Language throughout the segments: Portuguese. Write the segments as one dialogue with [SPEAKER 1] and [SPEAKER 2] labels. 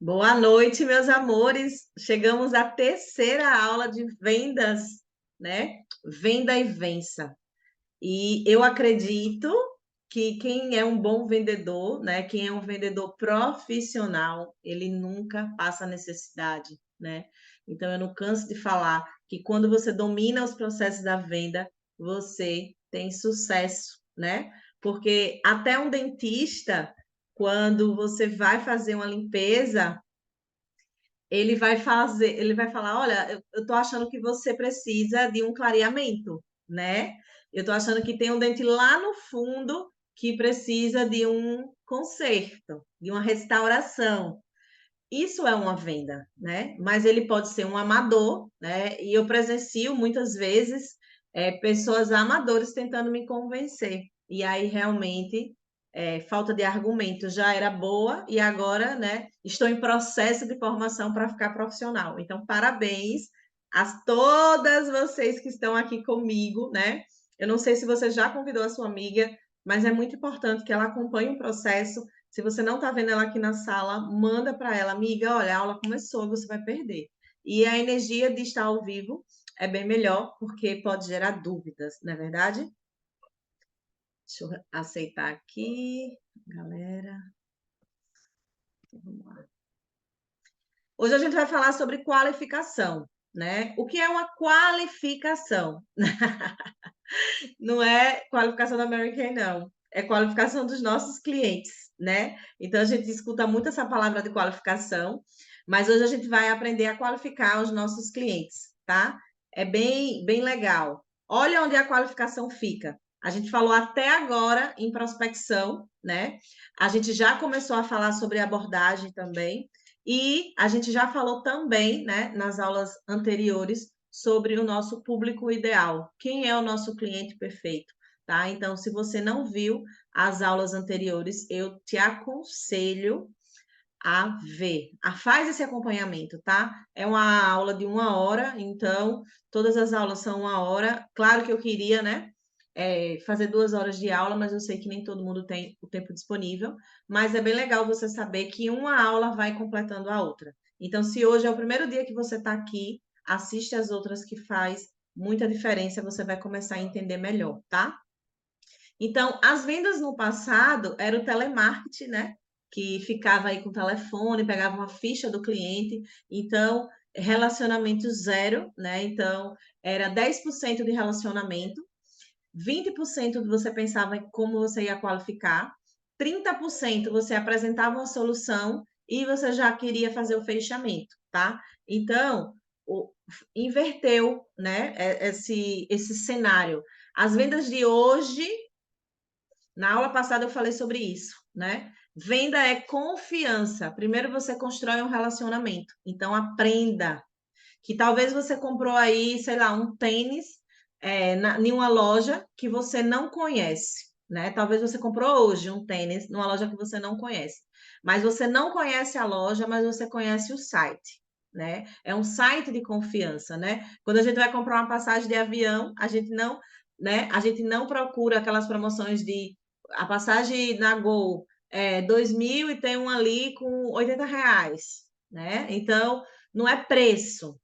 [SPEAKER 1] Boa noite, meus amores. Chegamos à terceira aula de vendas, né? Venda e vença. E eu acredito que quem é um bom vendedor, né? Quem é um vendedor profissional, ele nunca passa necessidade, né? Então eu não canso de falar que quando você domina os processos da venda, você tem sucesso, né? Porque até um dentista, quando você vai fazer uma limpeza, ele vai falar, olha, eu tô achando que você precisa de um clareamento, né? Eu tô achando que tem um dente lá no fundo que precisa de um conserto, de uma restauração. Isso é uma venda, né? Mas ele pode ser um amador, né? E eu presencio muitas vezes pessoas amadoras tentando me convencer. E aí realmente falta de argumento já era boa e agora, né? Estou em processo de formação para ficar profissional. Então, parabéns a todas vocês que estão aqui comigo, né? Eu não sei se você já convidou a sua amiga, mas é muito importante que ela acompanhe o processo. Se você não está vendo ela aqui na sala, manda para ela, amiga, olha, a aula começou, você vai perder. E a energia de estar ao vivo é bem melhor, porque pode gerar dúvidas, não é verdade? Deixa eu aceitar aqui, galera. Vamos lá. Hoje a gente vai falar sobre qualificação, né? O que é uma qualificação? Não é qualificação da Mary Kay, não. É qualificação dos nossos clientes, né? Então a gente escuta muito essa palavra de qualificação, mas hoje a gente vai aprender a qualificar os nossos clientes, tá? É bem legal. Olha onde a qualificação fica. A gente falou até agora em prospecção, né? A gente já começou a falar sobre abordagem também, e a gente já falou também, né, nas aulas anteriores sobre o nosso público ideal. Quem é o nosso cliente perfeito, tá? Então, se você não viu as aulas anteriores, eu te aconselho a ver. Faz esse acompanhamento, tá? É uma aula de 1 hora, então todas as aulas são 1 hora. Claro que eu queria, né? Fazer 2 horas de aula, mas eu sei que nem todo mundo tem o tempo disponível. Mas é bem legal você saber que uma aula vai completando a outra. Então, se hoje é o primeiro dia que você está aqui, assiste as outras que faz muita diferença, você vai começar a entender melhor, tá? Então, as vendas no passado era o telemarketing, né? Que ficava aí com o telefone, pegava uma ficha do cliente. Então, relacionamento zero, né? Então, era 10% de relacionamento, 20% você pensava em como você ia qualificar, 30% você apresentava uma solução e você já queria fazer o fechamento, tá? Então, o, inverteu, né, esse cenário. As vendas de hoje, na aula passada eu falei sobre isso, né? Venda é confiança. Primeiro você constrói um relacionamento. Então, aprenda que talvez você comprou aí, sei lá, um tênis em uma loja que você não conhece, né? Talvez você comprou hoje um tênis numa loja que você não conhece, mas você não conhece a loja, mas você conhece o site, né? É um site de confiança, né? Quando a gente vai comprar uma passagem de avião, a gente não, né? A gente não procura aquelas promoções de a passagem na Gol 2.000 e tem um ali com R$ 80, né? Então, não é preço,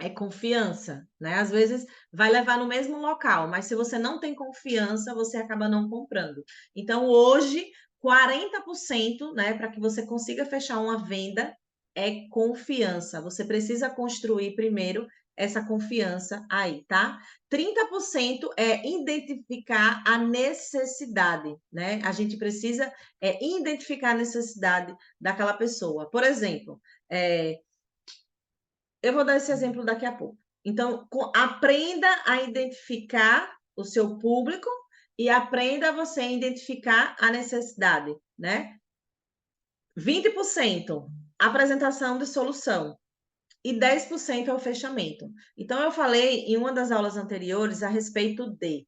[SPEAKER 1] é confiança, né? Às vezes vai levar no mesmo local, mas se você não tem confiança, você acaba não comprando. Então, hoje, 40%, né, para que você consiga fechar uma venda, é confiança. Você precisa construir primeiro essa confiança aí, tá? 30% é identificar a necessidade, né? A gente precisa identificar a necessidade daquela pessoa. Por exemplo, eu vou dar esse exemplo daqui a pouco. Então, aprenda a identificar o seu público e aprenda você a identificar a necessidade, né? 20% apresentação de solução e 10% é o fechamento. Então, eu falei em uma das aulas anteriores a respeito de,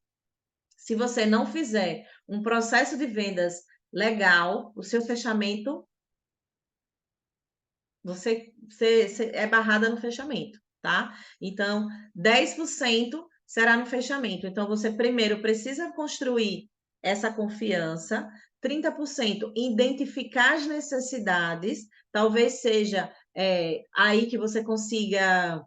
[SPEAKER 1] se você não fizer um processo de vendas legal, o seu fechamento você é barrada no fechamento, tá? Então, 10% será no fechamento. Então, você primeiro precisa construir essa confiança, 30% identificar as necessidades, talvez seja aí que você consiga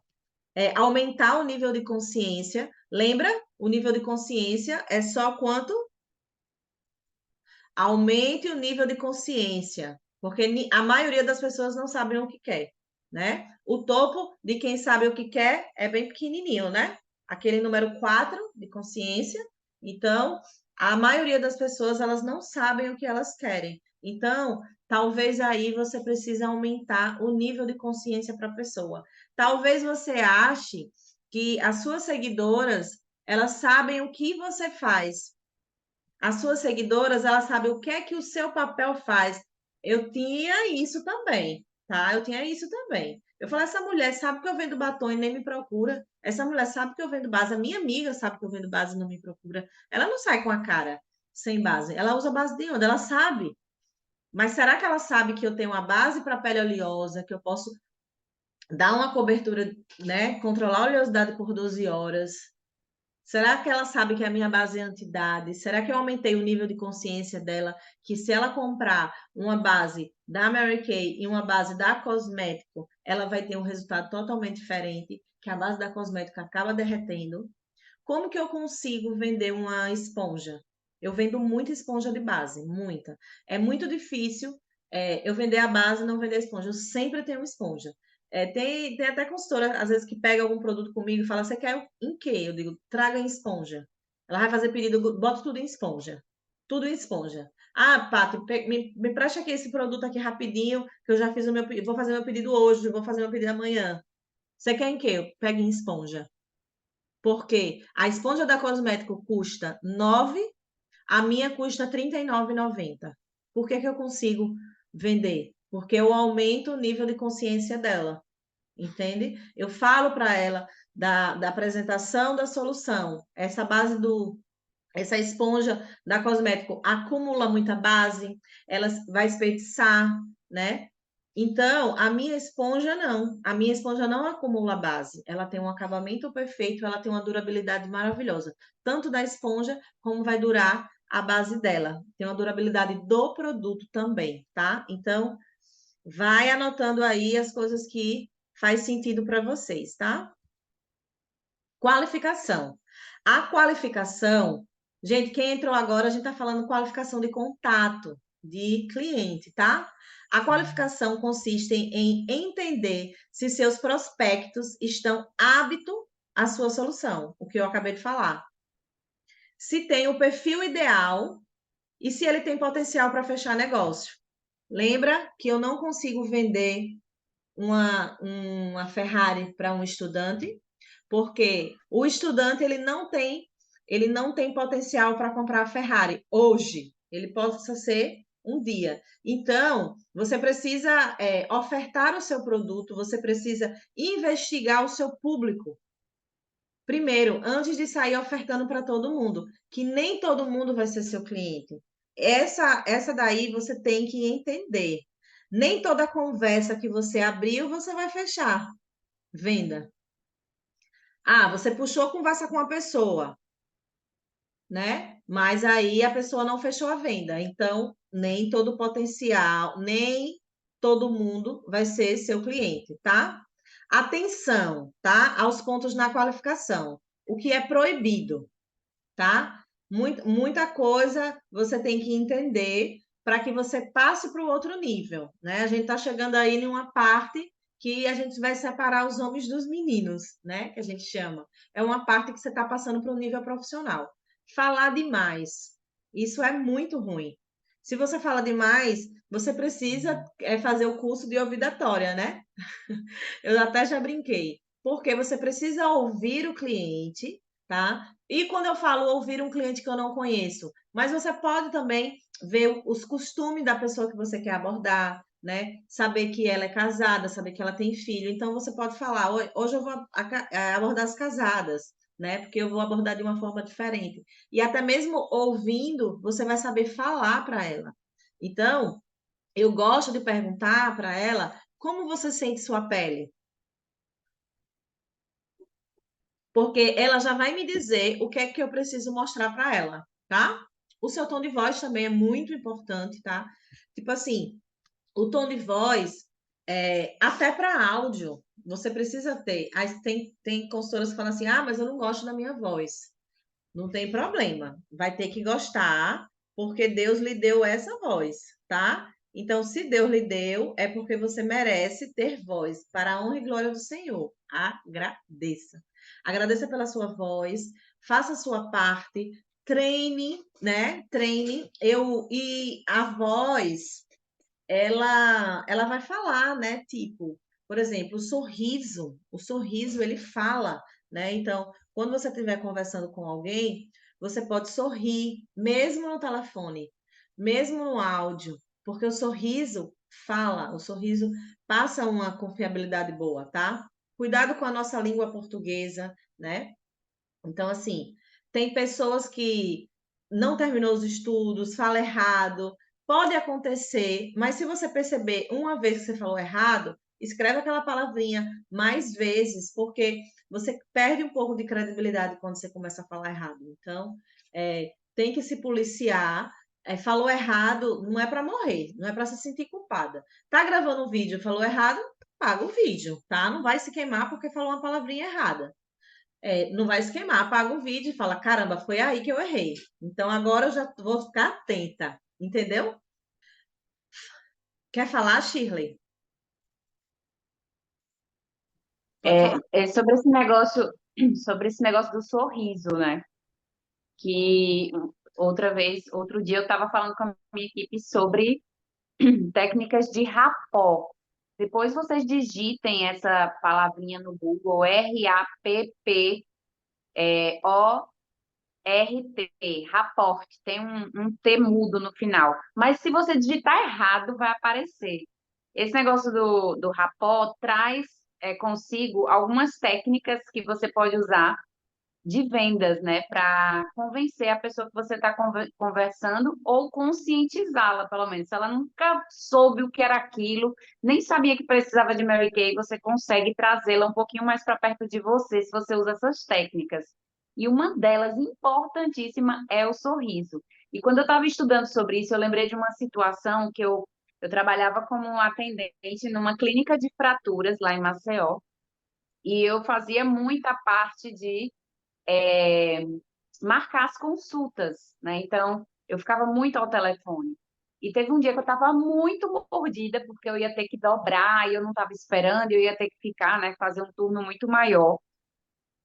[SPEAKER 1] aumentar o nível de consciência. Lembra? O nível de consciência é só quanto? Aumente o nível de consciência, porque a maioria das pessoas não sabem o que quer, né? O topo de quem sabe o que quer é bem pequenininho, né? Aquele número 4 de consciência. Então, a maioria das pessoas, elas não sabem o que elas querem. Então, talvez aí você precise aumentar o nível de consciência para a pessoa. Talvez você ache que as suas seguidoras, elas sabem o que você faz, as suas seguidoras, elas sabem o que é que o seu papel faz. Eu tinha isso também, tá? Eu tinha isso também. Eu falei, essa mulher sabe que eu vendo batom e nem me procura. Essa mulher sabe que eu vendo base. A minha amiga sabe que eu vendo base e não me procura. Ela não sai com a cara sem base. Ela usa base de onde? Ela sabe. Mas será que ela sabe que eu tenho uma base para pele oleosa, que eu posso dar uma cobertura, né? Controlar a oleosidade por 12 horas? Será que ela sabe que a minha base é anti-idade? Será que eu aumentei o nível de consciência dela? Que se ela comprar uma base da Mary Kay e uma base da Cosmético, ela vai ter um resultado totalmente diferente, que a base da Cosmético acaba derretendo. Como que eu consigo vender uma esponja? Eu vendo muita esponja de base, muita. É muito difícil eu vender a base e não vender a esponja. Eu sempre tenho esponja. Tem até consultora, às vezes, que pega algum produto comigo e fala, você quer em quê? Eu digo, traga em esponja. Ela vai fazer pedido, bota tudo em esponja. Tudo em esponja. Ah, Paty, me presta aqui esse produto aqui rapidinho, que eu já fiz o meu pedido. Vou fazer meu pedido hoje, vou fazer meu pedido amanhã. Você quer em quê? Eu pego em esponja. Porque a esponja da Cosmético custa 9, a minha custa R$ 39,90. Por que que eu consigo vender? Porque eu aumento o nível de consciência dela, entende? Eu falo para ela da apresentação da solução. Essa esponja da Cosmético acumula muita base, ela vai espeitiçar, né? Então, a minha esponja não. A minha esponja não acumula base. Ela tem um acabamento perfeito, ela tem uma durabilidade maravilhosa. Tanto da esponja, como vai durar a base dela. Tem uma durabilidade do produto também, tá? Então, vai anotando aí as coisas que faz sentido para vocês, tá? Qualificação. A qualificação, gente, quem entrou agora, a gente está falando qualificação de contato de cliente, tá? A qualificação consiste em entender se seus prospectos estão aptos à sua solução, o que eu acabei de falar. Se tem o perfil ideal e se ele tem potencial para fechar negócio. Lembra que eu não consigo vender uma Ferrari para um estudante, porque o estudante ele não tem potencial para comprar a Ferrari hoje. Ele possa ser um dia. Então, você precisa ofertar o seu produto, você precisa investigar o seu público. Primeiro, antes de sair ofertando para todo mundo, que nem todo mundo vai ser seu cliente. Essa daí você tem que entender. Nem toda conversa que você abriu, você vai fechar. Venda. Ah, você puxou conversa com uma pessoa, né? Mas aí a pessoa não fechou a venda. Então, nem todo potencial, nem todo mundo vai ser seu cliente, tá? Atenção, tá? Aos pontos na qualificação. O que é proibido, tá? Muita coisa você tem que entender para que você passe para o outro nível, né? A gente está chegando aí em uma parte que a gente vai separar os homens dos meninos, né? Que a gente chama. É uma parte que você está passando para o nível profissional. Falar demais, isso é muito ruim. Se você fala demais, você precisa fazer o curso de ouvidatória, né? Eu até já brinquei, porque você precisa ouvir o cliente, tá? E quando eu falo ouvir um cliente que eu não conheço, mas você pode também ver os costumes da pessoa que você quer abordar, né? Saber que ela é casada, saber que ela tem filho. Então você pode falar, hoje eu vou abordar as casadas, né? Porque eu vou abordar de uma forma diferente. E até mesmo ouvindo, você vai saber falar para ela. Então, eu gosto de perguntar para ela como você sente sua pele. Porque ela já vai me dizer o que é que eu preciso mostrar para ela, tá? O seu tom de voz também é muito importante, tá? Tipo assim, o tom de voz Até para áudio, você precisa ter. Aí tem consultoras que falam assim: ah, mas eu não gosto da minha voz. Não tem problema, vai ter que gostar, porque Deus lhe deu essa voz, tá? Então, se Deus lhe deu, é porque você merece ter voz, para a honra e glória do Senhor. Agradeça. Agradeça pela sua voz, faça a sua parte, treine, né? Treine. E a voz, ela vai falar, né? Tipo, por exemplo, o sorriso ele fala, né? Então, quando você estiver conversando com alguém, você pode sorrir, mesmo no telefone, mesmo no áudio, porque o sorriso fala, o sorriso passa uma confiabilidade boa, tá? Cuidado com a nossa língua portuguesa, né? Então, assim, tem pessoas que não terminou os estudos, fala errado, pode acontecer, mas se você perceber uma vez que você falou errado, escreve aquela palavrinha mais vezes, porque você perde um pouco de credibilidade quando você começa a falar errado. Então, tem que se policiar. Falou errado, não é para morrer, não é para se sentir culpada. Tá gravando um vídeo, falou errado, paga o vídeo, tá? Não vai se queimar porque falou uma palavrinha errada. Não vai se queimar, apaga o vídeo e fala: caramba, foi aí que eu errei. Então agora eu já vou ficar atenta, entendeu? Quer falar, Shirley? Pode falar.
[SPEAKER 2] É sobre esse negócio, sobre esse negócio do sorriso, né? Que outro dia eu estava falando com a minha equipe sobre técnicas de rapport. Depois vocês digitem essa palavrinha no Google, RAPPORT, rapport, tem um T mudo no final. Mas se você digitar errado, vai aparecer. Esse negócio do rapport traz consigo algumas técnicas que você pode usar de vendas, né, para convencer a pessoa que você está conversando ou conscientizá-la, pelo menos. Se ela nunca soube o que era aquilo, nem sabia que precisava de Mary Kay, você consegue trazê-la um pouquinho mais para perto de você se você usa essas técnicas. E uma delas, importantíssima, é o sorriso. E quando eu estava estudando sobre isso, eu lembrei de uma situação que eu trabalhava como atendente numa clínica de fraturas lá em Maceió, e eu fazia muita parte de marcar as consultas, né? Então, eu ficava muito ao telefone. E teve um dia que eu estava muito mordida, porque eu ia ter que dobrar, e eu não estava esperando, eu ia ter que ficar, né, fazer um turno muito maior.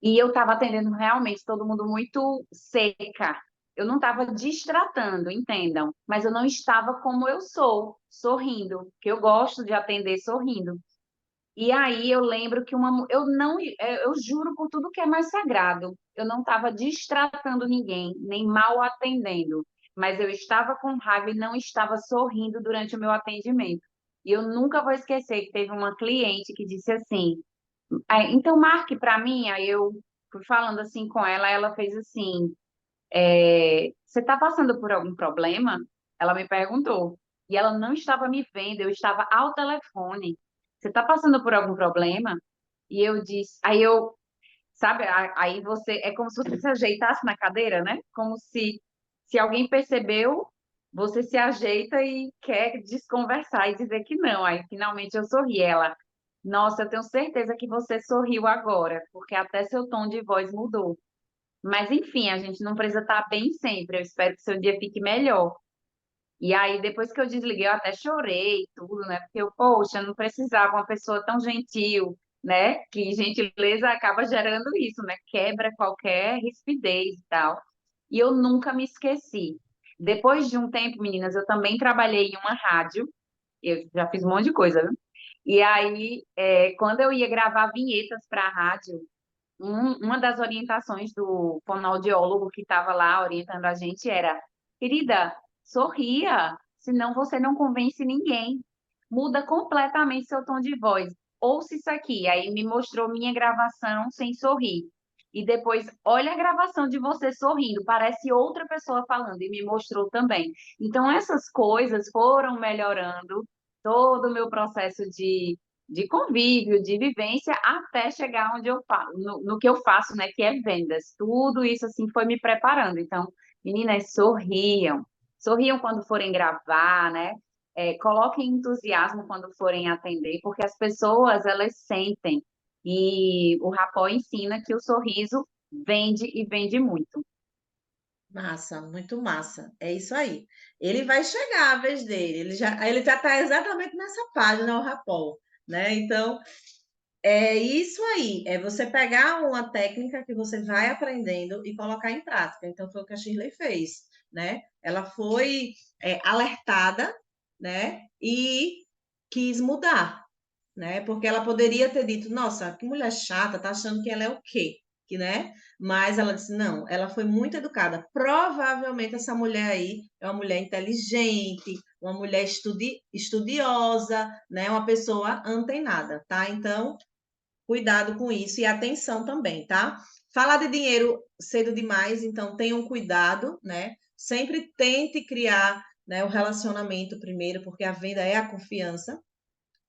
[SPEAKER 2] E eu estava atendendo realmente todo mundo muito seca. Eu não estava destratando, entendam, mas eu não estava como eu sou, sorrindo, que eu gosto de atender sorrindo. E aí eu lembro que eu não, eu juro por tudo que é mais sagrado, eu não estava destratando ninguém, nem mal atendendo, mas eu estava com raiva e não estava sorrindo durante o meu atendimento. E eu nunca vou esquecer que teve uma cliente que disse assim: então marque para mim. Aí eu fui falando assim com ela, ela fez assim: você está passando por algum problema? Ela me perguntou. E ela não estava me vendo, eu estava ao telefone. Você está passando por algum problema? E eu disse, sabe, aí você, é como se você se ajeitasse na cadeira, né? Como se alguém percebeu, você se ajeita e quer desconversar e dizer que não. Aí finalmente eu sorri. Ela, nossa, eu tenho certeza que você sorriu agora, porque até seu tom de voz mudou. Mas enfim, a gente não precisa estar bem sempre. Eu espero que seu dia fique melhor. E aí, depois que eu desliguei, eu até chorei e tudo, né? Porque eu, poxa, não precisava uma pessoa tão gentil, né? Que gentileza acaba gerando isso, né? Quebra qualquer rispidez e tal. E eu nunca me esqueci. Depois de um tempo, meninas, eu também trabalhei em uma rádio. Eu já fiz um monte de coisa, viu? E aí, quando eu ia gravar vinhetas para a rádio, uma das orientações do fonoaudiólogo que estava lá orientando a gente era: querida, sorria, senão você não convence ninguém. Muda completamente seu tom de voz. Ouça isso aqui. Aí me mostrou minha gravação sem sorrir. E depois, olha a gravação de você sorrindo, parece outra pessoa falando, e me mostrou também. Então, essas coisas foram melhorando todo o meu processo de convívio, de vivência, até chegar onde eu faço, no que eu faço, né, que é vendas. Tudo isso assim foi me preparando. Então, meninas, sorriam. Sorriam quando forem gravar, né? coloquem entusiasmo quando forem atender, porque as pessoas, elas sentem. E o Rapó ensina que o sorriso vende e vende muito.
[SPEAKER 1] Massa, muito massa. É isso aí. Ele vai chegar a vez dele. Ele já está exatamente nessa página, o Rapol, né? Então, é isso aí. É você pegar uma técnica que você vai aprendendo e colocar em prática. Então, foi o que a Shirley fez, né? Ela foi, alertada, né? E quis mudar, né? Porque ela poderia ter dito, nossa, que mulher chata, tá achando que ela é o quê? Que, né? Mas ela disse, não, ela foi muito educada. Provavelmente essa mulher aí é uma mulher inteligente, uma mulher estudiosa, né? Uma pessoa antenada, tá? Então, cuidado com isso e atenção também, tá? Falar de dinheiro cedo demais, então tenham cuidado, né? Sempre tente criar, né, o relacionamento primeiro, porque a venda é a confiança.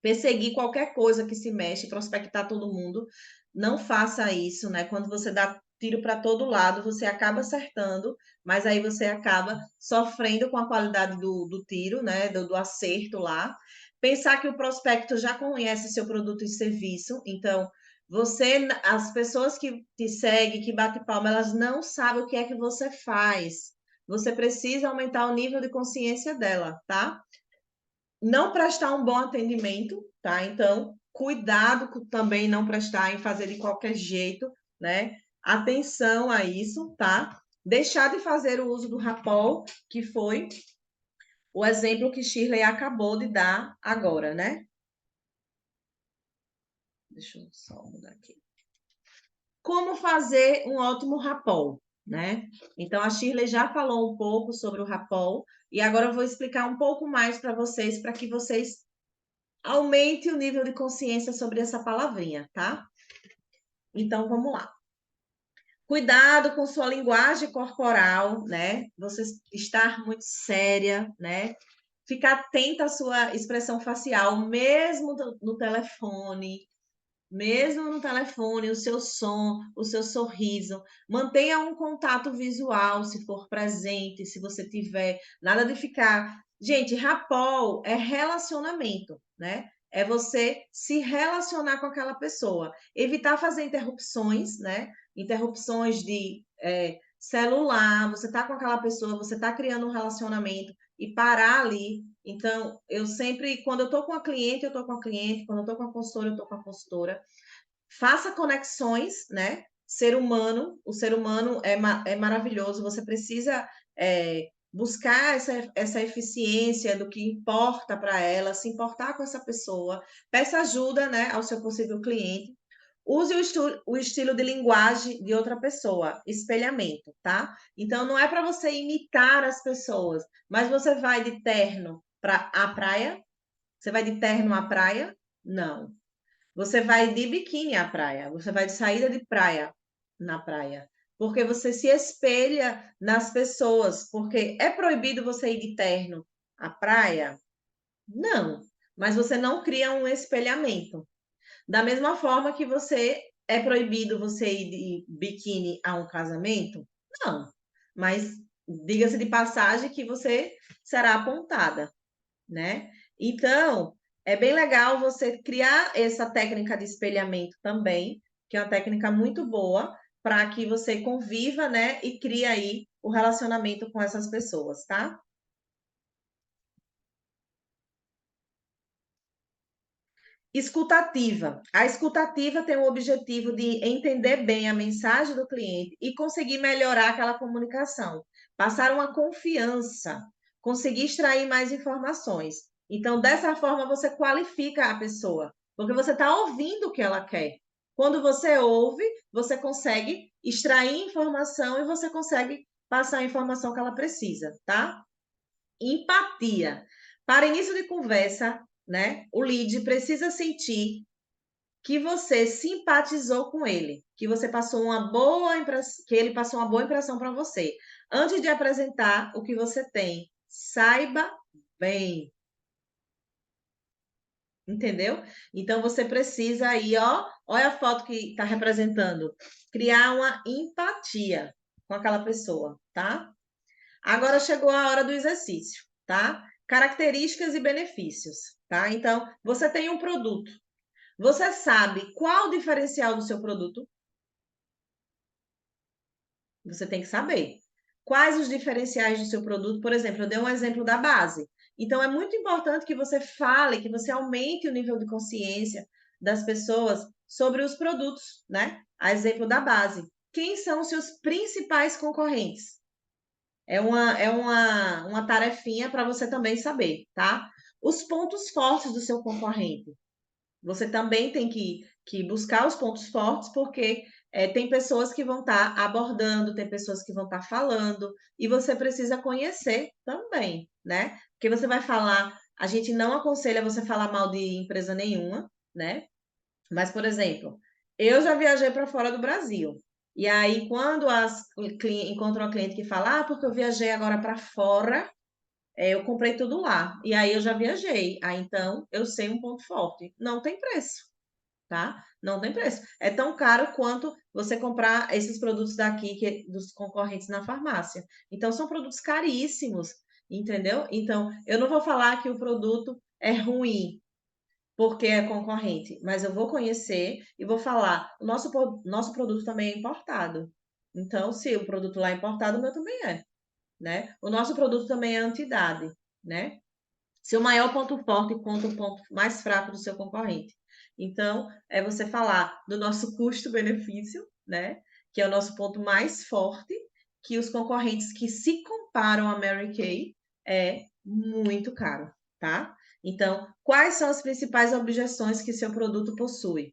[SPEAKER 1] Perseguir qualquer coisa que se mexe, prospectar todo mundo. Não faça isso, né? Quando você dá tiro para todo lado, você acaba acertando, mas aí você acaba sofrendo com a qualidade do tiro, né? Do acerto lá. Pensar que o prospecto já conhece seu produto e serviço, então as pessoas que te seguem, que bate palma, elas não sabem o que é que você faz. Você precisa aumentar o nível de consciência dela, tá? Não prestar um bom atendimento, tá? Então, cuidado com também não prestar em fazer de qualquer jeito, né? Atenção a isso, tá? Deixar de fazer o uso do rapol, que foi o exemplo que Shirley acabou de dar agora, né? Deixa eu só mudar aqui. Como fazer um ótimo rapol, né? Então, a Shirley já falou um pouco sobre o rapol, e agora eu vou explicar um pouco mais para que vocês aumente o nível de consciência sobre essa palavrinha, tá? Então, vamos lá. Cuidado com sua linguagem corporal, né? Você estar muito séria, né? Ficar atenta à sua expressão facial, mesmo no telefone, o seu som, o seu sorriso. Mantenha um contato visual, se for presente, se você tiver. Nada de ficar. Gente, rapport é relacionamento, né? É você se relacionar com aquela pessoa. Evitar fazer interrupções, né? Interrupções de celular. Você está com aquela pessoa, você está criando um relacionamento e parar ali. Então, eu sempre, quando eu estou com a cliente, eu estou com a cliente, quando eu estou com a consultora, eu estou com a consultora. Faça conexões, né? O ser humano é maravilhoso, você precisa buscar essa eficiência do que importa para ela, se importar com essa pessoa, peça ajuda, né, ao seu possível cliente. Use o estilo de linguagem de outra pessoa, espelhamento, tá? Então, não é para você imitar as pessoas, mas você vai de terno para a praia? Você vai de terno à praia? Não. Você vai de biquíni à praia, você vai de saída de praia na praia, porque você se espelha nas pessoas, porque é proibido você ir de terno à praia? Não, mas você não cria um espelhamento. Da mesma forma que é proibido você ir de biquíni a um casamento? Não, mas diga-se de passagem que você será apontada, né? Então, é bem legal você criar essa técnica de espelhamento também, que é uma técnica muito boa para que você conviva, né, e crie aí o relacionamento com essas pessoas, tá? Escutativa. A escutativa tem o objetivo de entender bem a mensagem do cliente e conseguir melhorar aquela comunicação, passar uma confiança, conseguir extrair mais informações. Então, dessa forma, você qualifica a pessoa, porque você está ouvindo o que ela quer. Quando você ouve, você consegue extrair informação e você consegue passar a informação que ela precisa, tá? Empatia. Para início de conversa, né, o lead precisa sentir que você simpatizou com ele, que você passou uma boa impressão, que ele passou uma boa impressão para você. Antes de apresentar o que você tem, saiba bem, entendeu? Então você precisa aí, ó, olha a foto que está representando, criar uma empatia com aquela pessoa, tá? Agora chegou a hora do exercício, tá? características e benefícios, tá? Então, você tem um produto. Você sabe qual o diferencial do seu produto? Você tem que saber. Quais os diferenciais do seu produto? Por exemplo, eu dei um exemplo da base. Então, é muito importante que você fale, que você aumente o nível de consciência das pessoas sobre os produtos, né? A exemplo da base. Quem são os seus principais concorrentes? É uma tarefinha para você também saber, tá? Os pontos fortes do seu concorrente. Você também tem que buscar os pontos fortes, porque tem pessoas que vão estar abordando, tem pessoas que vão estar falando, e você precisa conhecer também, né? Porque você vai falar, a gente não aconselha você falar mal de empresa nenhuma, né? Mas, por exemplo, eu já viajei para fora do Brasil. E aí, quando encontro uma cliente que fala, porque eu viajei agora para fora, eu comprei tudo lá. E aí eu já viajei. Aí então eu sei um ponto forte. Não tem preço, tá? Não tem preço. É tão caro quanto você comprar esses produtos daqui, dos concorrentes na farmácia. Então, são produtos caríssimos, entendeu? Então, eu não vou falar que o produto é ruim, porque é concorrente, mas eu vou conhecer e vou falar, nosso produto também é importado. Então, se o produto lá é importado, o meu também é, né? O nosso produto também é anti-idade, né? Seu maior ponto forte contra o ponto mais fraco do seu concorrente. Então, é você falar do nosso custo-benefício, né? Que é o nosso ponto mais forte, que os concorrentes que se comparam a Mary Kay é muito caro, tá? Então, quais são as principais objeções que seu produto possui?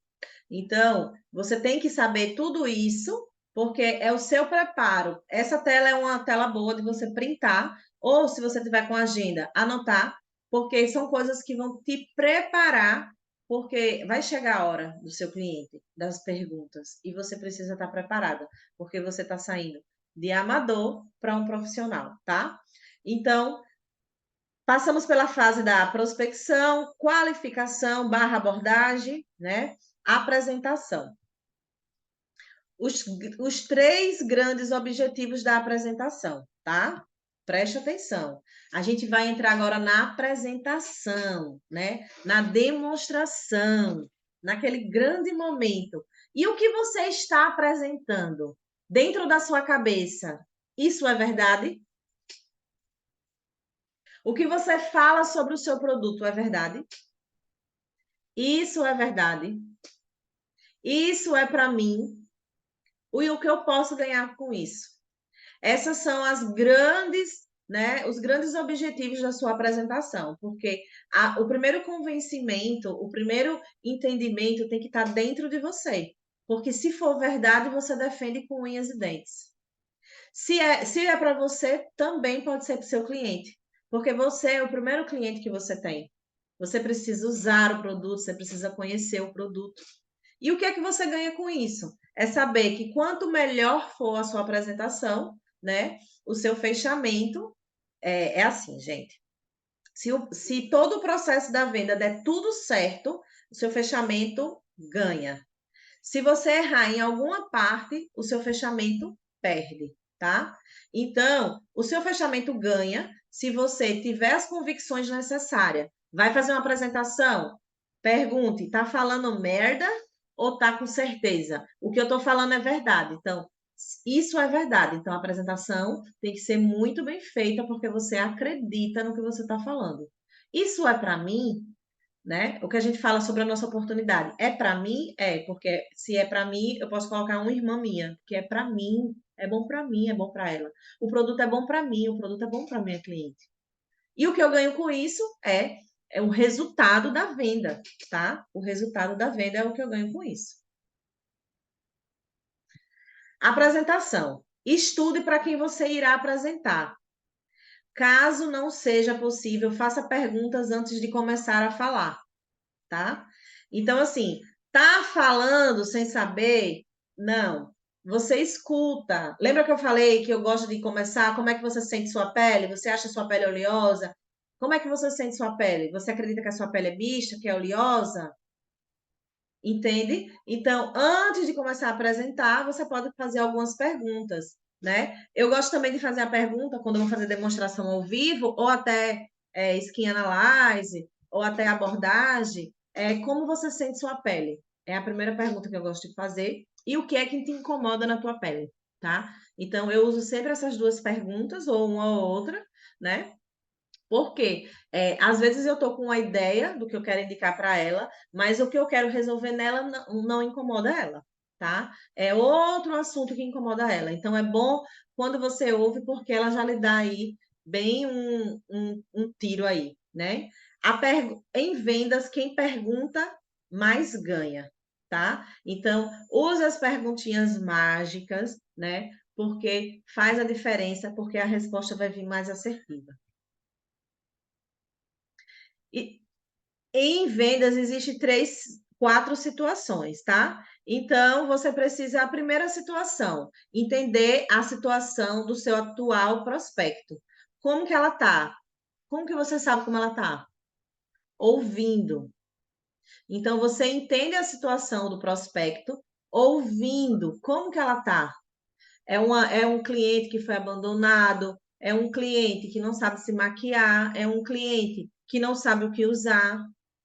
[SPEAKER 1] Então, você tem que saber tudo isso, porque é o seu preparo. Essa tela é uma tela boa de você printar, ou se você tiver com agenda, anotar, porque são coisas que vão te preparar, porque vai chegar a hora do seu cliente, das perguntas, e você precisa estar preparada, porque você está saindo de amador para um profissional, tá? Então, passamos pela fase da prospecção, qualificação, barra abordagem, né? Apresentação. Os três grandes objetivos da apresentação, tá? Preste atenção. A gente vai entrar agora na apresentação, né? Na demonstração, naquele grande momento. E o que você está apresentando dentro da sua cabeça? Isso é verdade? O que você fala sobre o seu produto é verdade? Isso é verdade? Isso é para mim? E o que eu posso ganhar com isso? Essas são as grandes, né, os grandes objetivos da sua apresentação, porque o primeiro convencimento, o primeiro entendimento tem que estar dentro de você. Porque se for verdade, você defende com unhas e dentes. Se é para você, também pode ser para o seu cliente, porque você é o primeiro cliente que você tem. Você precisa usar o produto, você precisa conhecer o produto. E o que é que você ganha com isso? É saber que quanto melhor for a sua apresentação, né, o seu fechamento é assim, gente. Se todo o processo da venda der tudo certo, o seu fechamento ganha. Se você errar em alguma parte, o seu fechamento perde, tá? Então, o seu fechamento ganha se você tiver as convicções necessárias. Vai fazer uma apresentação? Pergunte, tá falando merda ou tá com certeza? O que eu tô falando é verdade. Então, isso é verdade. Então, a apresentação tem que ser muito bem feita porque você acredita no que você está falando. Isso é para mim, né? O que a gente fala sobre a nossa oportunidade. É para mim? É, porque se é para mim, eu posso colocar uma irmã minha, que é para mim, é bom para mim, é bom para ela. O produto é bom para mim, o produto é bom para minha cliente. E o que eu ganho com isso é o resultado da venda, tá? O resultado da venda é o que eu ganho com isso. Apresentação. Estude para quem você irá apresentar. Caso não seja possível, faça perguntas antes de começar a falar, tá? Então, assim, tá falando sem saber? Não. Você escuta. Lembra que eu falei que eu gosto de começar? Como é que você sente sua pele? Você acha sua pele oleosa? Como é que você sente sua pele? Você acredita que a sua pele é bicha, que é oleosa? Entende? Então, antes de começar a apresentar, você pode fazer algumas perguntas, né? Eu gosto também de fazer a pergunta quando eu vou fazer demonstração ao vivo ou até skin analyze ou até abordagem, como você sente sua pele? É a primeira pergunta que eu gosto de fazer. E o que é que te incomoda na tua pele, tá? Então, eu uso sempre essas duas perguntas, ou uma ou outra, né? Porque às vezes eu estou com uma ideia do que eu quero indicar para ela, mas o que eu quero resolver nela não incomoda ela, tá? É outro assunto que incomoda ela. Então é bom quando você ouve, porque ela já lhe dá aí bem um tiro aí, né? Em vendas, quem pergunta mais ganha, tá? Então, use as perguntinhas mágicas, né? Porque faz a diferença, porque a resposta vai vir mais assertiva. E em vendas existe quatro situações, tá? Então, você precisa, a primeira situação, entender a situação do seu atual prospecto. Como que ela tá? Como que você sabe como ela tá? Ouvindo. Então, você entende a situação do prospecto ouvindo. Como que ela tá? É um cliente que foi abandonado, é um cliente que não sabe se maquiar, é um cliente que não sabe o que usar,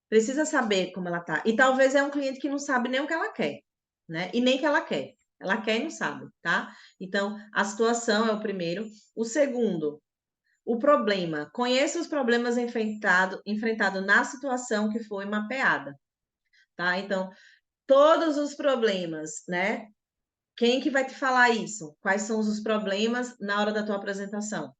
[SPEAKER 1] precisa saber como ela tá. E talvez é um cliente que não sabe nem o que ela quer, né? E nem o que ela quer. Ela quer e não sabe, tá? Então, a situação é o primeiro. O segundo, o problema. Conheça os problemas enfrentado na situação que foi mapeada, tá? Então, todos os problemas, né? Quem que vai te falar isso? Quais são os problemas na hora da tua apresentação?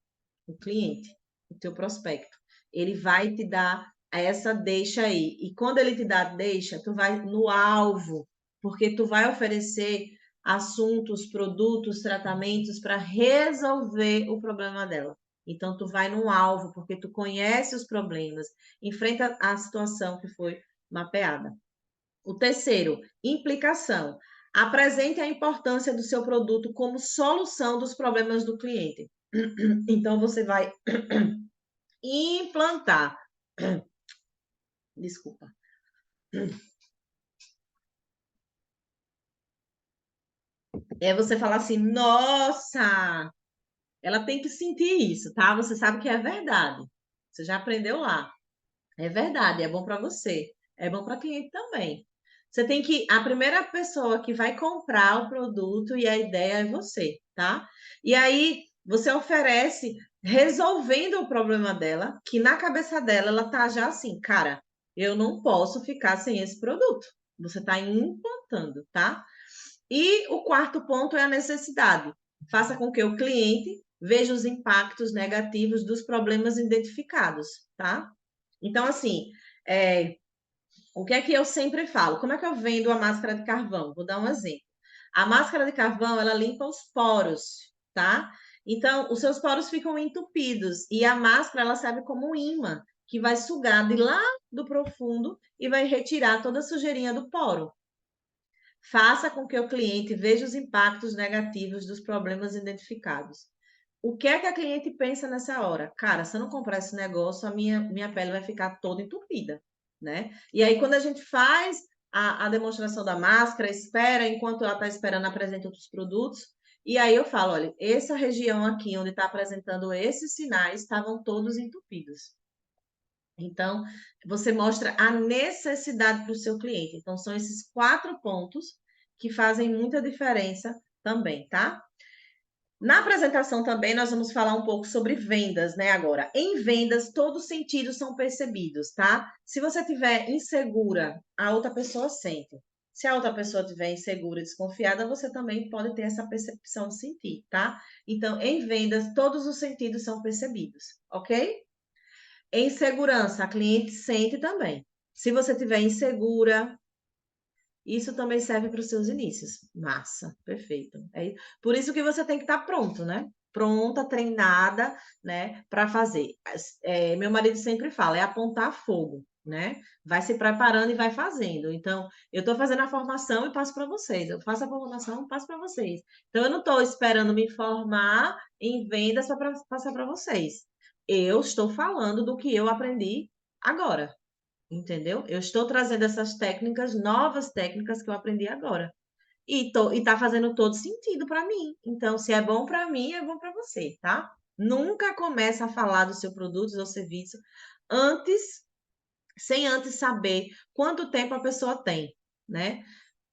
[SPEAKER 1] O cliente, o teu prospecto. Ele vai te dar essa deixa aí. E quando ele te dá a deixa, tu vai no alvo, porque tu vai oferecer assuntos, produtos, tratamentos para resolver o problema dela. Então tu vai no alvo, porque tu conhece os problemas, enfrenta a situação que foi mapeada. O terceiro, implicação. Apresente a importância do seu produto como solução dos problemas do cliente. Então, você vai implantar. Desculpa. É você falar assim: nossa, ela tem que sentir isso, tá? Você sabe que é verdade. Você já aprendeu lá. É verdade, é bom para você. É bom para cliente também. Você tem que. A primeira pessoa que vai comprar o produto e a ideia é você, tá? E aí você oferece resolvendo o problema dela, que na cabeça dela ela tá já assim, cara, eu não posso ficar sem esse produto. Você está implantando, tá? E o quarto ponto é a necessidade. Faça com que o cliente veja os impactos negativos dos problemas identificados, tá? Então, assim, é, o que é que eu sempre falo? Como é que eu vendo a máscara de carvão? Vou dar um exemplo. A máscara de carvão, ela limpa os poros, tá? Então, os seus poros ficam entupidos e a máscara, ela serve como um imã que vai sugar de lá do profundo e vai retirar toda a sujeirinha do poro. Faça com que o cliente veja os impactos negativos dos problemas identificados. O que é que a cliente pensa nessa hora? Cara, se eu não comprar esse negócio, a minha pele vai ficar toda entupida, né? E aí, quando a gente faz a demonstração da máscara, espera, enquanto ela está esperando, apresenta outros produtos. E aí eu falo, olha, essa região aqui, onde está apresentando esses sinais, estavam todos entupidos. Então, você mostra a necessidade para o seu cliente. Então, são esses quatro pontos que fazem muita diferença também, tá? Na apresentação também nós vamos falar um pouco sobre vendas, né? Agora, em vendas, todos os sentidos são percebidos, tá? Se você estiver insegura, a outra pessoa sente. Se a outra pessoa estiver insegura e desconfiada, você também pode ter essa percepção de sentir, tá? Então, em vendas, todos os sentidos são percebidos, ok? Em segurança, a cliente sente também. Se você estiver insegura, isso também serve para os seus inícios. Massa, perfeito. Por isso que você tem que estar pronto, né? Pronta, treinada, né? Para fazer. Meu marido sempre fala, é apontar fogo, né? Vai se preparando e vai fazendo. Então, eu estou fazendo a formação e passo para vocês. Eu faço a formação e passo para vocês. Então, eu não estou esperando me formar em vendas para passar para vocês. Eu estou falando do que eu aprendi agora. Entendeu? Eu estou trazendo essas técnicas, novas técnicas que eu aprendi agora. E tá fazendo todo sentido para mim. Então, se é bom para mim, é bom para você, tá? Nunca começa a falar do seu produto ou serviço antes sem antes saber quanto tempo a pessoa tem, né.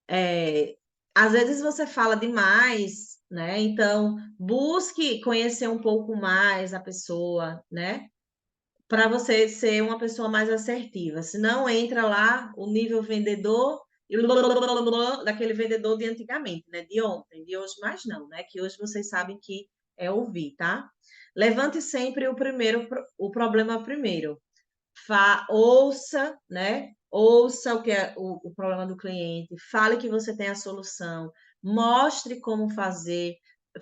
[SPEAKER 1] Eh, Às vezes você fala demais, né, então busque conhecer um pouco mais a pessoa, né, para você ser uma pessoa mais assertiva, senão entra lá o nível vendedor e daquele vendedor de antigamente, né, de ontem, de hoje mais não, né, que hoje vocês sabem que é ouvir, tá. Levante sempre o problema primeiro. Ouça, né? Ouça o que é o problema do cliente, fale que você tem a solução, mostre como fazer,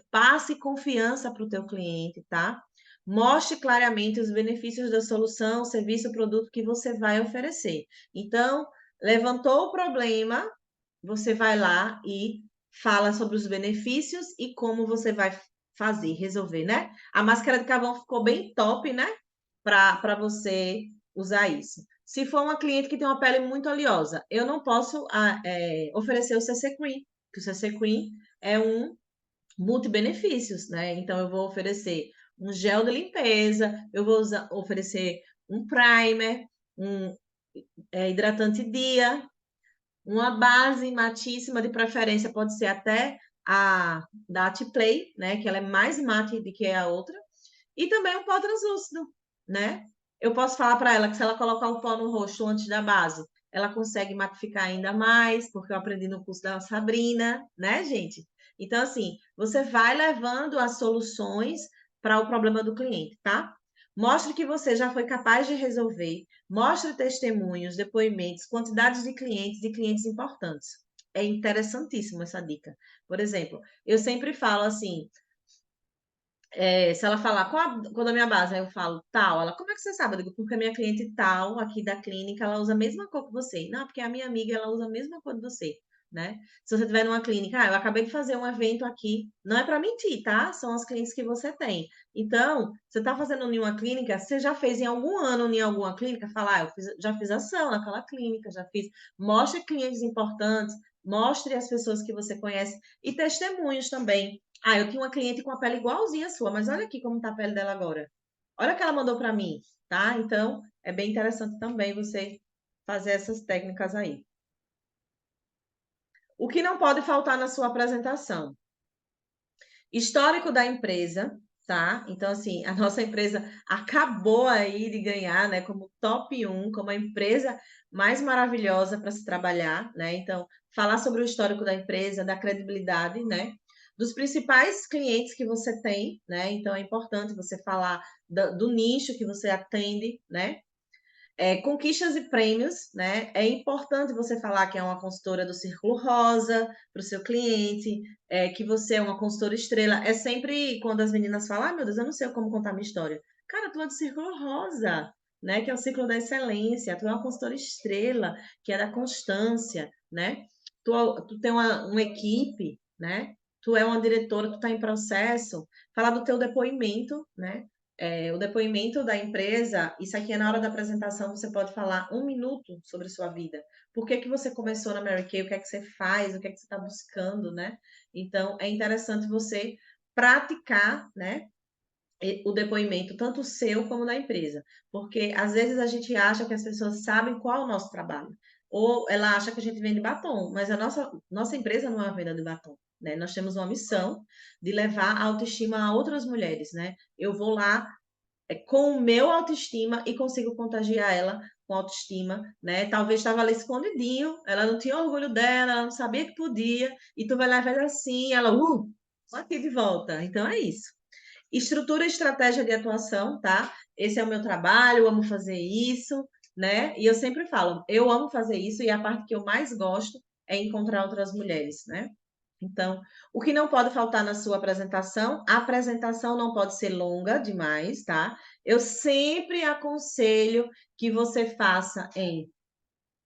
[SPEAKER 1] passe confiança para o teu cliente, tá? Mostre claramente os benefícios da solução, serviço, produto que você vai oferecer. Então, levantou o problema, você vai lá e fala sobre os benefícios e como você vai fazer, resolver, né? A máscara de carvão ficou bem top, né? Para você usar isso. Se for uma cliente que tem uma pele muito oleosa, eu não posso oferecer o CC Cream, que o CC Cream é um multibenefícios, né? Então, eu vou oferecer um gel de limpeza, eu vou oferecer um primer, um hidratante dia, uma base matíssima, de preferência, pode ser até a da Atiplay, né? Que ela é mais mate do que a outra. E também o pó translúcido, né? Eu posso falar para ela que se ela colocar o pó no rosto antes da base, ela consegue matificar ainda mais, porque eu aprendi no curso da Sabrina, né, gente? Então, assim, você vai levando as soluções para o problema do cliente, tá? Mostre que você já foi capaz de resolver, mostre testemunhos, depoimentos, quantidades de clientes importantes. É interessantíssimo essa dica. Por exemplo, eu sempre falo assim, se ela falar qual da minha base, aí eu falo tal, ela, como é que você sabe? Eu digo, porque a minha cliente tal, aqui da clínica, ela usa a mesma cor que você. Não, porque a minha amiga, ela usa a mesma cor que você, né? Se você tiver numa clínica, eu acabei de fazer um evento aqui, não é para mentir, tá? São as clientes que você tem. Então, você está fazendo em uma clínica, você já fez em algum ano em alguma clínica? Fala, já fiz ação naquela clínica, já fiz. Mostre clientes importantes, mostre as pessoas que você conhece e testemunhos também. Eu tinha uma cliente com a pele igualzinha à sua, mas olha aqui como tá a pele dela agora. Olha o que ela mandou para mim, tá? Então, é bem interessante também você fazer essas técnicas aí. O que não pode faltar na sua apresentação? Histórico da empresa, tá? Então, assim, a nossa empresa acabou aí de ganhar, né, como top 1, como a empresa mais maravilhosa para se trabalhar, né? Então, falar sobre o histórico da empresa, da credibilidade, né? Dos principais clientes que você tem, né? Então, é importante você falar do nicho que você atende, né? Conquistas e prêmios, né? É importante você falar que é uma consultora do Círculo Rosa para o seu cliente, que você é uma consultora estrela. É sempre quando as meninas falam, meu Deus, eu não sei como contar minha história. Cara, tu é do Círculo Rosa, né? Que é o ciclo da excelência. Tu é uma consultora estrela, que é da constância, né? Tu tem uma equipe, né? Tu é uma diretora, tu está em processo. Falar do teu depoimento, né? O depoimento da empresa, isso aqui é na hora da apresentação, você pode falar 1 minuto sobre a sua vida. Por que que você começou na Mary Kay? O que é que você faz? O que é que você está buscando, né? Então, é interessante você praticar, né? O depoimento, tanto seu como da empresa. Porque às vezes a gente acha que as pessoas sabem qual é o nosso trabalho. Ou ela acha que a gente vende batom, mas a nossa empresa não é uma venda de batom. Né? Nós temos uma missão de levar a autoestima a outras mulheres, né? Eu vou lá com o meu autoestima e consigo contagiar ela com autoestima, né? Talvez estava ali escondidinho, ela não tinha orgulho dela, ela não sabia que podia, e tu vai lá e faz assim, ela, aqui de volta. Então é isso. Estrutura e estratégia de atuação, tá? Esse é o meu trabalho, eu amo fazer isso, né? E eu sempre falo, eu amo fazer isso e a parte que eu mais gosto é encontrar outras mulheres, né? Então, o que não pode faltar na sua apresentação, a apresentação não pode ser longa demais, tá? Eu sempre aconselho que você faça em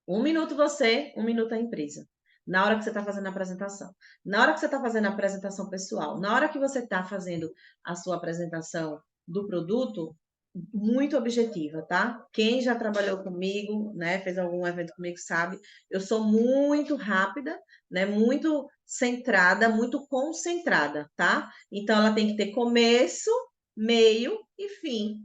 [SPEAKER 1] 1 minuto você, 1 minuto a empresa. Na hora que você está fazendo a apresentação. Na hora que você está fazendo a apresentação pessoal. Na hora que você está fazendo a sua apresentação do produto, muito objetiva, tá? Quem já trabalhou comigo, né, fez algum evento comigo, sabe, eu sou muito rápida, né, muito centrada, muito concentrada, tá? Então ela tem que ter começo, meio e fim.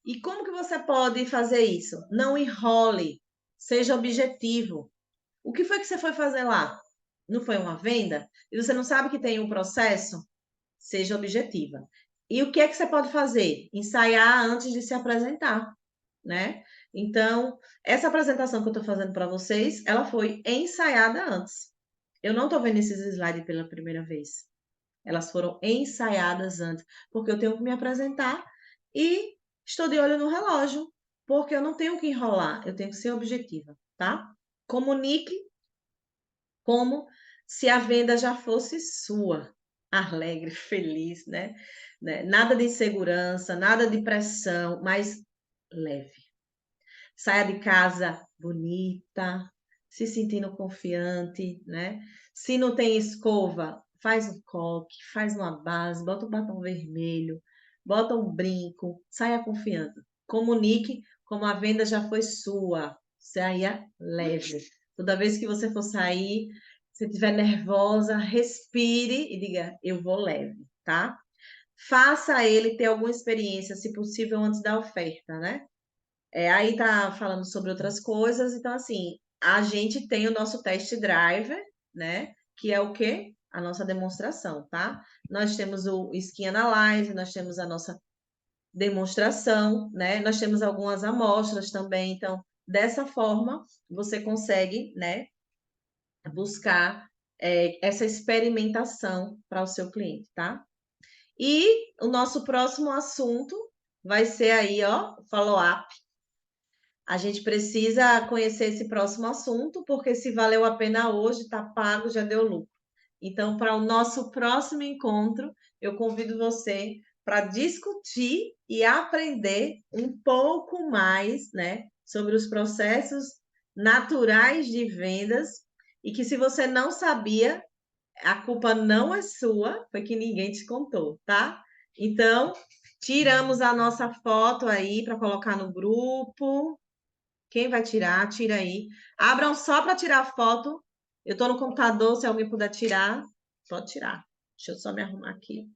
[SPEAKER 1] E como que você pode fazer isso? Não enrole, seja objetivo. O que foi que você foi fazer lá? Não foi uma venda? E você não sabe que tem um processo? Seja objetiva. E o que é que você pode fazer? Ensaiar antes de se apresentar, né? Então, essa apresentação que eu estou fazendo para vocês, ela foi ensaiada antes. Eu não estou vendo esses slides pela primeira vez. Elas foram ensaiadas antes, porque eu tenho que me apresentar e estou de olho no relógio, porque eu não tenho que enrolar, eu tenho que ser objetiva, tá? Comunique como se a venda já fosse sua, alegre, feliz, né? Nada de insegurança, nada de pressão, mas leve. Saia de casa bonita, se sentindo confiante, né? Se não tem escova, faz um coque, faz uma base, bota um batom vermelho, bota um brinco, saia confiante. Comunique como a venda já foi sua. Saia leve. Toda vez que você for sair, se estiver nervosa, respire e diga: eu vou leve, tá? Faça ele ter alguma experiência, se possível, antes da oferta, né? Aí tá falando sobre outras coisas, então assim, a gente tem o nosso test driver, né? Que é o quê? A nossa demonstração, tá? Nós temos o Skin Analyze, nós temos a nossa demonstração, né? Nós temos algumas amostras também, então, dessa forma, você consegue, né, buscar essa experimentação para o seu cliente, tá? E o nosso próximo assunto vai ser aí, ó, follow-up. A gente precisa conhecer esse próximo assunto, porque se valeu a pena hoje, está pago, já deu lucro. Então, para o nosso próximo encontro, eu convido você para discutir e aprender um pouco mais, né, sobre os processos naturais de vendas e que se você não sabia, a culpa não é sua, foi que ninguém te contou, tá? Então, tiramos a nossa foto aí para colocar no grupo. Quem vai tirar, tira aí. Abram só para tirar foto. Eu estou no computador, se alguém puder tirar, pode tirar. Deixa eu só me arrumar aqui.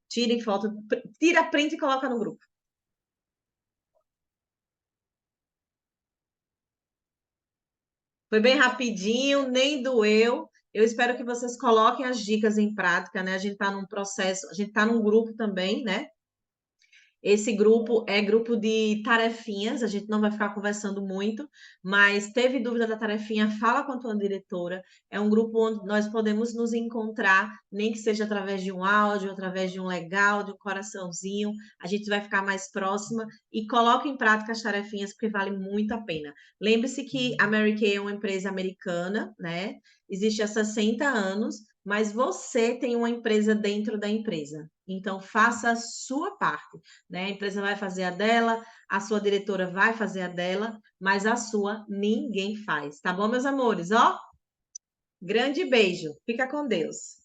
[SPEAKER 1] Tirem foto, tira print e coloca no grupo. Foi bem rapidinho, nem doeu. Eu espero que vocês coloquem as dicas em prática, né? A gente está num processo, a gente está num grupo também, né? Esse grupo é grupo de tarefinhas, a gente não vai ficar conversando muito, mas teve dúvida da tarefinha, fala com a tua diretora. É um grupo onde nós podemos nos encontrar, nem que seja através de um áudio, através de um legal, de um coraçãozinho. A gente vai ficar mais próxima e coloque em prática as tarefinhas, porque vale muito a pena. Lembre-se que a Mary Kay é uma empresa americana, né? Existe há 60 anos, mas você tem uma empresa dentro da empresa. Então, faça a sua parte, né? A empresa vai fazer a dela, a sua diretora vai fazer a dela, mas a sua ninguém faz, tá bom, meus amores? Ó, grande beijo. Fica com Deus.